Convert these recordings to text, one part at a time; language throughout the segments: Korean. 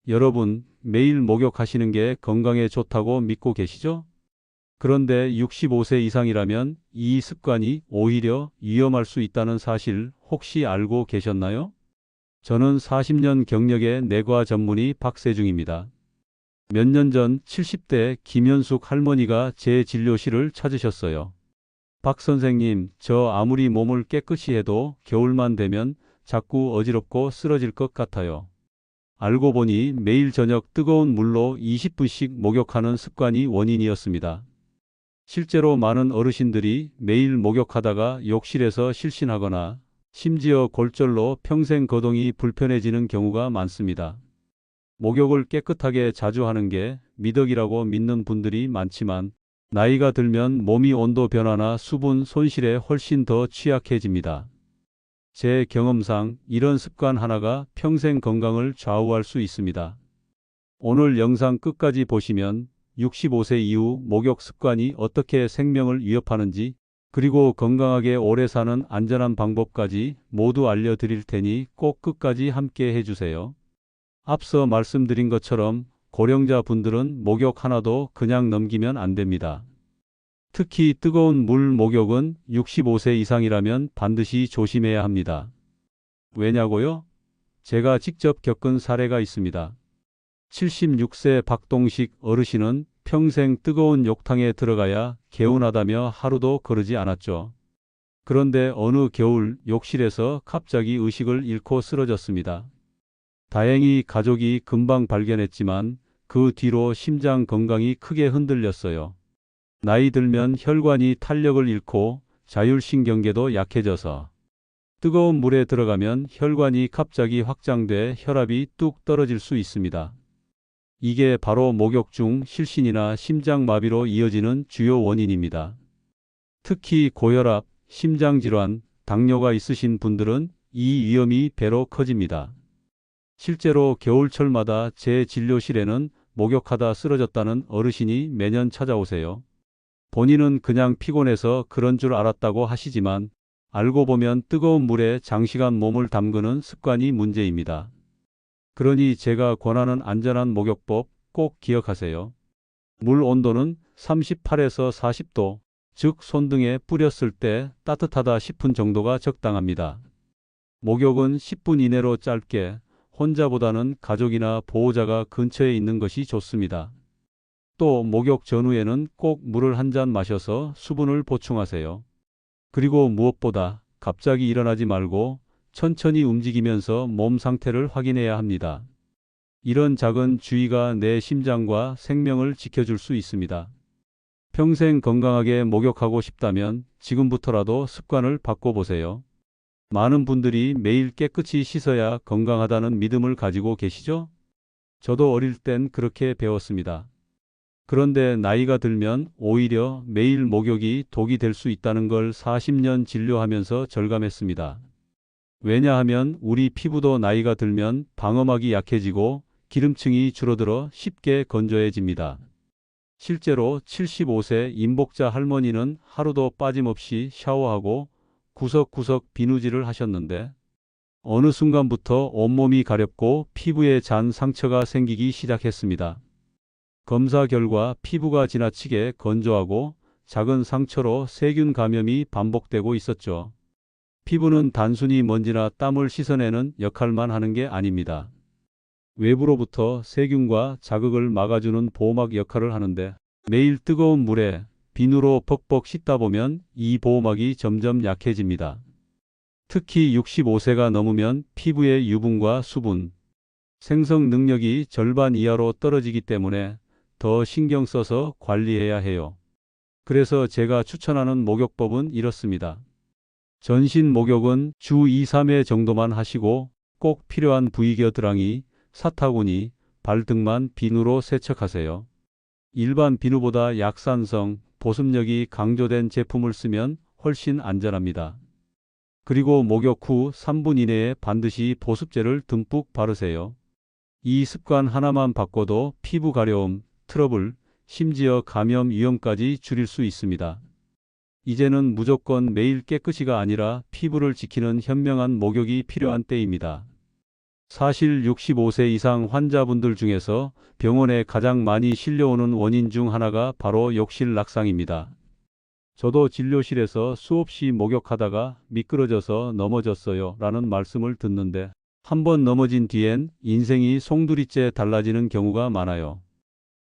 여러분, 매일 목욕하시는 게 건강에 좋다고 믿고 계시죠? 그런데 65세 이상이라면 이 습관이 오히려 위험할 수 있다는 사실 혹시 알고 계셨나요? 저는 40년 경력의 내과 전문의 박세중입니다. 몇 년 전 70대 김현숙 할머니가 제 진료실을 찾으셨어요. 박 선생님, 저 아무리 몸을 깨끗이 해도 겨울만 되면 자꾸 어지럽고 쓰러질 것 같아요. 알고 보니 매일 저녁 뜨거운 물로 20분씩 목욕하는 습관이 원인이었습니다. 실제로 많은 어르신들이 매일 목욕하다가 욕실에서 실신하거나 심지어 골절로 평생 거동이 불편해지는 경우가 많습니다. 목욕을 깨끗하게 자주 하는 게 미덕이라고 믿는 분들이 많지만 나이가 들면 몸이 온도 변화나 수분 손실에 훨씬 더 취약해집니다. 제 경험상 이런 습관 하나가 평생 건강을 좌우할 수 있습니다. 오늘 영상 끝까지 보시면 65세 이후 목욕 습관이 어떻게 생명을 위협하는지 그리고 건강하게 오래 사는 안전한 방법까지 모두 알려드릴 테니 꼭 끝까지 함께 해주세요. 앞서 말씀드린 것처럼 고령자 분들은 목욕 하나도 그냥 넘기면 안 됩니다. 특히 뜨거운 물 목욕은 65세 이상이라면 반드시 조심해야 합니다. 왜냐고요? 제가 직접 겪은 사례가 있습니다. 76세 박동식 어르신은 평생 뜨거운 욕탕에 들어가야 개운하다며 하루도 거르지 않았죠. 그런데 어느 겨울 욕실에서 갑자기 의식을 잃고 쓰러졌습니다. 다행히 가족이 금방 발견했지만 그 뒤로 심장 건강이 크게 흔들렸어요. 나이 들면 혈관이 탄력을 잃고 자율신경계도 약해져서 뜨거운 물에 들어가면 혈관이 갑자기 확장돼 혈압이 뚝 떨어질 수 있습니다. 이게 바로 목욕 중 실신이나 심장마비로 이어지는 주요 원인입니다. 특히 고혈압, 심장질환, 당뇨가 있으신 분들은 이 위험이 배로 커집니다. 실제로 겨울철마다 제 진료실에는 목욕하다 쓰러졌다는 어르신이 매년 찾아오세요. 본인은 그냥 피곤해서 그런 줄 알았다고 하시지만 알고 보면 뜨거운 물에 장시간 몸을 담그는 습관이 문제입니다. 그러니 제가 권하는 안전한 목욕법 꼭 기억하세요. 물 온도는 38에서 40도, 즉 손등에 뿌렸을 때 따뜻하다 싶은 정도가 적당합니다. 목욕은 10분 이내로 짧게, 혼자보다는 가족이나 보호자가 근처에 있는 것이 좋습니다. 또 목욕 전후에는 꼭 물을 한 잔 마셔서 수분을 보충하세요. 그리고 무엇보다 갑자기 일어나지 말고 천천히 움직이면서 몸 상태를 확인해야 합니다. 이런 작은 주의가 내 심장과 생명을 지켜줄 수 있습니다. 평생 건강하게 목욕하고 싶다면 지금부터라도 습관을 바꿔보세요. 많은 분들이 매일 깨끗이 씻어야 건강하다는 믿음을 가지고 계시죠? 저도 어릴 땐 그렇게 배웠습니다. 그런데 나이가 들면 오히려 매일 목욕이 독이 될 수 있다는 걸 40년 진료하면서 절감했습니다. 왜냐하면 우리 피부도 나이가 들면 방어막이 약해지고 기름층이 줄어들어 쉽게 건조해집니다. 실제로 75세 임복자 할머니는 하루도 빠짐없이 샤워하고 구석구석 비누질을 하셨는데 어느 순간부터 온몸이 가렵고 피부에 잔 상처가 생기기 시작했습니다. 검사 결과 피부가 지나치게 건조하고 작은 상처로 세균 감염이 반복되고 있었죠. 피부는 단순히 먼지나 땀을 씻어내는 역할만 하는 게 아닙니다. 외부로부터 세균과 자극을 막아주는 보호막 역할을 하는데 매일 뜨거운 물에 비누로 벅벅 씻다 보면 이 보호막이 점점 약해집니다. 특히 65세가 넘으면 피부의 유분과 수분, 생성 능력이 절반 이하로 떨어지기 때문에 더 신경 써서 관리해야 해요. 그래서 제가 추천하는 목욕법은 이렇습니다. 전신 목욕은 주 2, 3회 정도만 하시고 꼭 필요한 부위 겨드랑이, 사타구니, 발 등만 비누로 세척하세요. 일반 비누보다 약산성, 보습력이 강조된 제품을 쓰면 훨씬 안전합니다. 그리고 목욕 후 3분 이내에 반드시 보습제를 듬뿍 바르세요. 이 습관 하나만 바꿔도 피부 가려움, 트러블, 심지어 감염 위험까지 줄일 수 있습니다. 이제는 무조건 매일 깨끗이가 아니라 피부를 지키는 현명한 목욕이 필요한 때입니다. 사실 65세 이상 환자분들 중에서 병원에 가장 많이 실려오는 원인 중 하나가 바로 욕실 낙상입니다. 저도 진료실에서 수없이 목욕하다가 미끄러져서 넘어졌어요 라는 말씀을 듣는데 한 번 넘어진 뒤엔 인생이 송두리째 달라지는 경우가 많아요.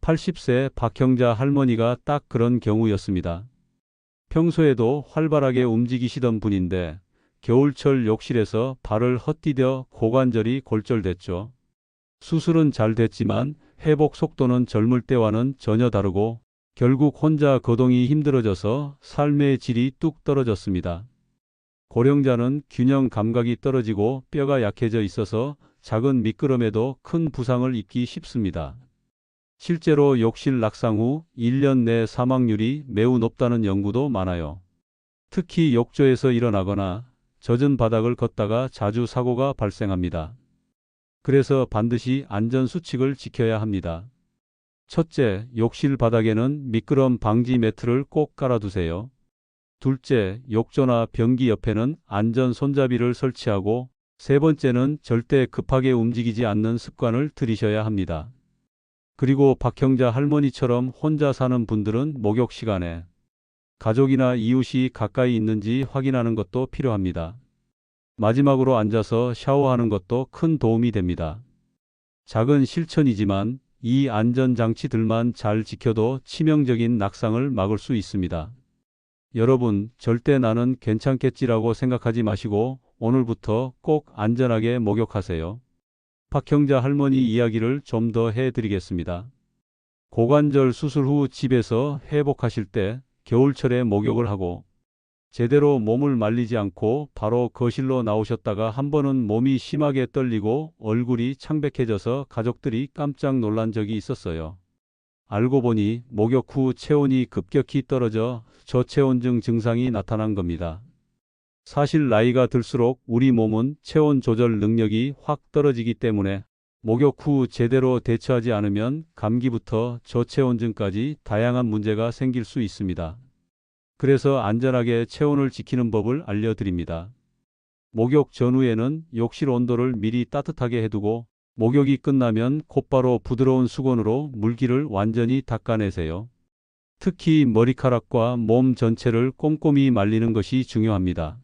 80세 박형자 할머니가 딱 그런 경우였습니다. 평소에도 활발하게 움직이시던 분인데 겨울철 욕실에서 발을 헛디뎌 고관절이 골절됐죠. 수술은 잘 됐지만 회복 속도는 젊을 때와는 전혀 다르고 결국 혼자 거동이 힘들어져서 삶의 질이 뚝 떨어졌습니다. 고령자는 균형 감각이 떨어지고 뼈가 약해져 있어서 작은 미끄럼에도 큰 부상을 입기 쉽습니다. 실제로 욕실 낙상 후 1년 내 사망률이 매우 높다는 연구도 많아요. 특히 욕조에서 일어나거나 젖은 바닥을 걷다가 자주 사고가 발생합니다. 그래서 반드시 안전수칙을 지켜야 합니다. 첫째, 욕실 바닥에는 미끄럼 방지 매트를 꼭 깔아두세요. 둘째, 욕조나 변기 옆에는 안전 손잡이를 설치하고 세 번째는 절대 급하게 움직이지 않는 습관을 들이셔야 합니다. 그리고 박형자 할머니처럼 혼자 사는 분들은 목욕 시간에 가족이나 이웃이 가까이 있는지 확인하는 것도 필요합니다. 마지막으로 앉아서 샤워하는 것도 큰 도움이 됩니다. 작은 실천이지만 이 안전장치들만 잘 지켜도 치명적인 낙상을 막을 수 있습니다. 여러분, 절대 나는 괜찮겠지라고 생각하지 마시고 오늘부터 꼭 안전하게 목욕하세요. 박형자 할머니 이야기를 좀 더 해드리겠습니다. 고관절 수술 후 집에서 회복하실 때 겨울철에 목욕을 하고 제대로 몸을 말리지 않고 바로 거실로 나오셨다가 한 번은 몸이 심하게 떨리고 얼굴이 창백해져서 가족들이 깜짝 놀란 적이 있었어요. 알고 보니 목욕 후 체온이 급격히 떨어져 저체온증 증상이 나타난 겁니다. 사실 나이가 들수록 우리 몸은 체온 조절 능력이 확 떨어지기 때문에 목욕 후 제대로 대처하지 않으면 감기부터 저체온증까지 다양한 문제가 생길 수 있습니다. 그래서 안전하게 체온을 지키는 법을 알려드립니다. 목욕 전후에는 욕실 온도를 미리 따뜻하게 해두고 목욕이 끝나면 곧바로 부드러운 수건으로 물기를 완전히 닦아내세요. 특히 머리카락과 몸 전체를 꼼꼼히 말리는 것이 중요합니다.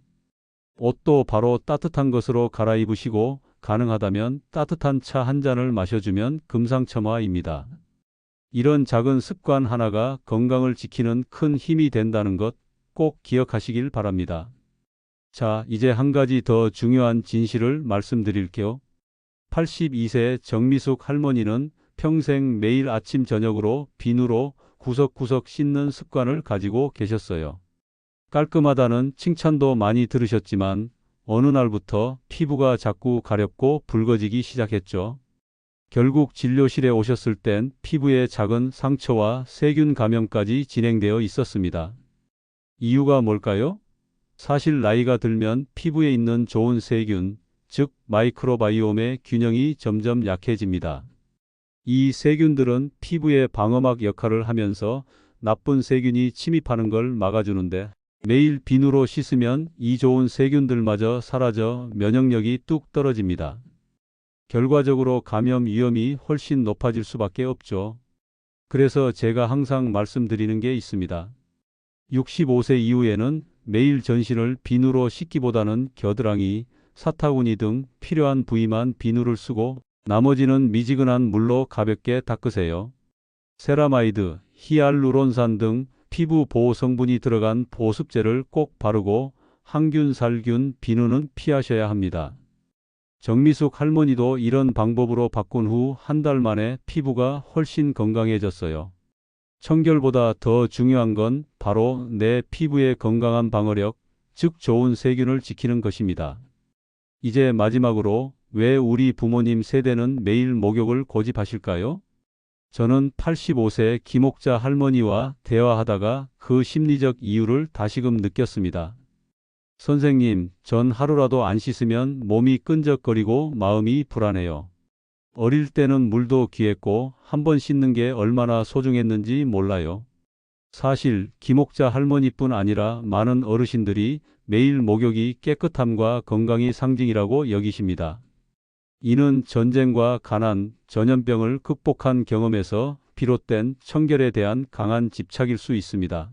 옷도 바로 따뜻한 것으로 갈아입으시고 가능하다면 따뜻한 차 한 잔을 마셔주면 금상첨화입니다. 이런 작은 습관 하나가 건강을 지키는 큰 힘이 된다는 것 꼭 기억하시길 바랍니다. 자, 이제 한 가지 더 중요한 진실을 말씀드릴게요. 82세 정미숙 할머니는 평생 매일 아침 저녁으로 비누로 구석구석 씻는 습관을 가지고 계셨어요. 깔끔하다는 칭찬도 많이 들으셨지만 어느 날부터 피부가 자꾸 가렵고 붉어지기 시작했죠. 결국 진료실에 오셨을 땐 피부에 작은 상처와 세균 감염까지 진행되어 있었습니다. 이유가 뭘까요? 사실 나이가 들면 피부에 있는 좋은 세균, 즉 마이크로바이옴의 균형이 점점 약해집니다. 이 세균들은 피부의 방어막 역할을 하면서 나쁜 세균이 침입하는 걸 막아주는데 매일 비누로 씻으면 이 좋은 세균들마저 사라져 면역력이 뚝 떨어집니다. 결과적으로 감염 위험이 훨씬 높아질 수밖에 없죠. 그래서 제가 항상 말씀드리는 게 있습니다. 65세 이후에는 매일 전신을 비누로 씻기보다는 겨드랑이, 사타구니 등 필요한 부위만 비누를 쓰고 나머지는 미지근한 물로 가볍게 닦으세요. 세라마이드, 히알루론산 등 피부 보호 성분이 들어간 보습제를 꼭 바르고 항균, 살균, 비누는 피하셔야 합니다. 정미숙 할머니도 이런 방법으로 바꾼 후 한 달 만에 피부가 훨씬 건강해졌어요. 청결보다 더 중요한 건 바로 내 피부의 건강한 방어력, 즉 좋은 세균을 지키는 것입니다. 이제 마지막으로 왜 우리 부모님 세대는 매일 목욕을 고집하실까요? 저는 85세 김옥자 할머니와 대화하다가 그 심리적 이유를 다시금 느꼈습니다. 선생님, 전 하루라도 안 씻으면 몸이 끈적거리고 마음이 불안해요. 어릴 때는 물도 귀했고 한 번 씻는 게 얼마나 소중했는지 몰라요. 사실 김옥자 할머니뿐 아니라 많은 어르신들이 매일 목욕이 깨끗함과 건강의 상징이라고 여기십니다. 이는 전쟁과 가난, 전염병을 극복한 경험에서 비롯된 청결에 대한 강한 집착일 수 있습니다.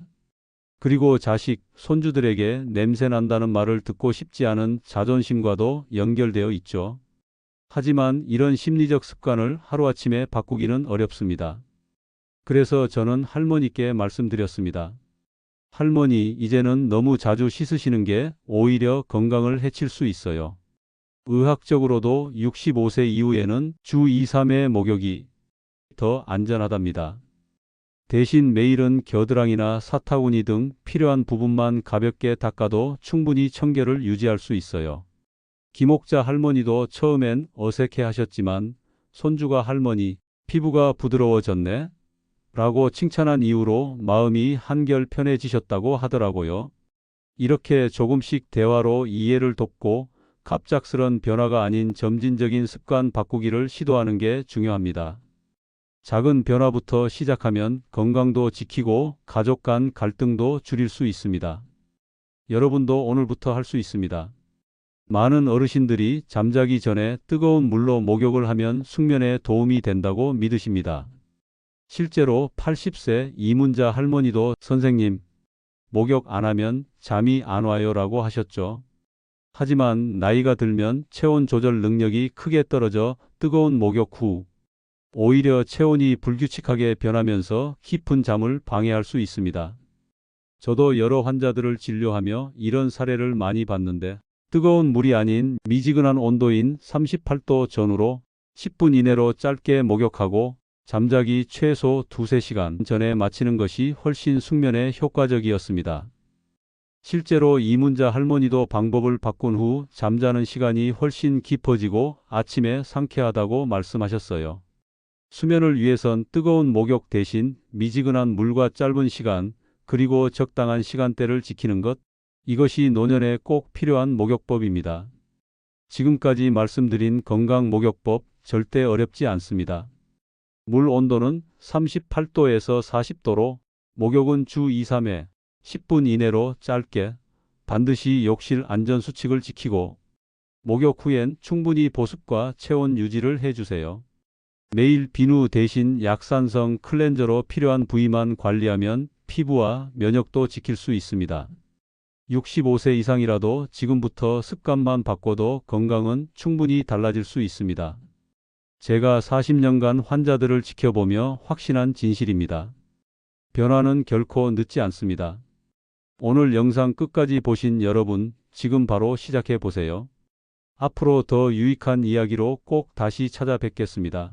그리고 자식, 손주들에게 냄새 난다는 말을 듣고 싶지 않은 자존심과도 연결되어 있죠. 하지만 이런 심리적 습관을 하루아침에 바꾸기는 어렵습니다. 그래서 저는 할머니께 말씀드렸습니다. 할머니, 이제는 너무 자주 씻으시는 게 오히려 건강을 해칠 수 있어요. 의학적으로도 65세 이후에는 주 2, 3회 목욕이 더 안전하답니다. 대신 매일은 겨드랑이나 사타구니 등 필요한 부분만 가볍게 닦아도 충분히 청결을 유지할 수 있어요. 김옥자 할머니도 처음엔 어색해 하셨지만 손주가 할머니, 피부가 부드러워졌네? 라고 칭찬한 이후로 마음이 한결 편해지셨다고 하더라고요. 이렇게 조금씩 대화로 이해를 돕고 갑작스런 변화가 아닌 점진적인 습관 바꾸기를 시도하는 게 중요합니다. 작은 변화부터 시작하면 건강도 지키고 가족 간 갈등도 줄일 수 있습니다. 여러분도 오늘부터 할 수 있습니다. 많은 어르신들이 잠자기 전에 뜨거운 물로 목욕을 하면 숙면에 도움이 된다고 믿으십니다. 실제로 80세 이문자 할머니도 선생님, 목욕 안 하면 잠이 안 와요 라고 하셨죠. 하지만 나이가 들면 체온 조절 능력이 크게 떨어져 뜨거운 목욕 후 오히려 체온이 불규칙하게 변하면서 깊은 잠을 방해할 수 있습니다. 저도 여러 환자들을 진료하며 이런 사례를 많이 봤는데 뜨거운 물이 아닌 미지근한 온도인 38도 전후로 10분 이내로 짧게 목욕하고 잠자기 최소 2~3시간 전에 마치는 것이 훨씬 숙면에 효과적이었습니다. 실제로 이문자 할머니도 방법을 바꾼 후 잠자는 시간이 훨씬 깊어지고 아침에 상쾌하다고 말씀하셨어요. 수면을 위해선 뜨거운 목욕 대신 미지근한 물과 짧은 시간, 그리고 적당한 시간대를 지키는 것, 이것이 노년에 꼭 필요한 목욕법입니다. 지금까지 말씀드린 건강 목욕법 절대 어렵지 않습니다. 물 온도는 38도에서 40도로, 목욕은 주 2, 3회, 10분 이내로 짧게, 반드시 욕실 안전수칙을 지키고, 목욕 후엔 충분히 보습과 체온 유지를 해주세요. 매일 비누 대신 약산성 클렌저로 필요한 부위만 관리하면 피부와 면역도 지킬 수 있습니다. 65세 이상이라도 지금부터 습관만 바꿔도 건강은 충분히 달라질 수 있습니다. 제가 40년간 환자들을 지켜보며 확신한 진실입니다. 변화는 결코 늦지 않습니다. 오늘 영상 끝까지 보신 여러분, 지금 바로 시작해 보세요. 앞으로 더 유익한 이야기로 꼭 다시 찾아뵙겠습니다.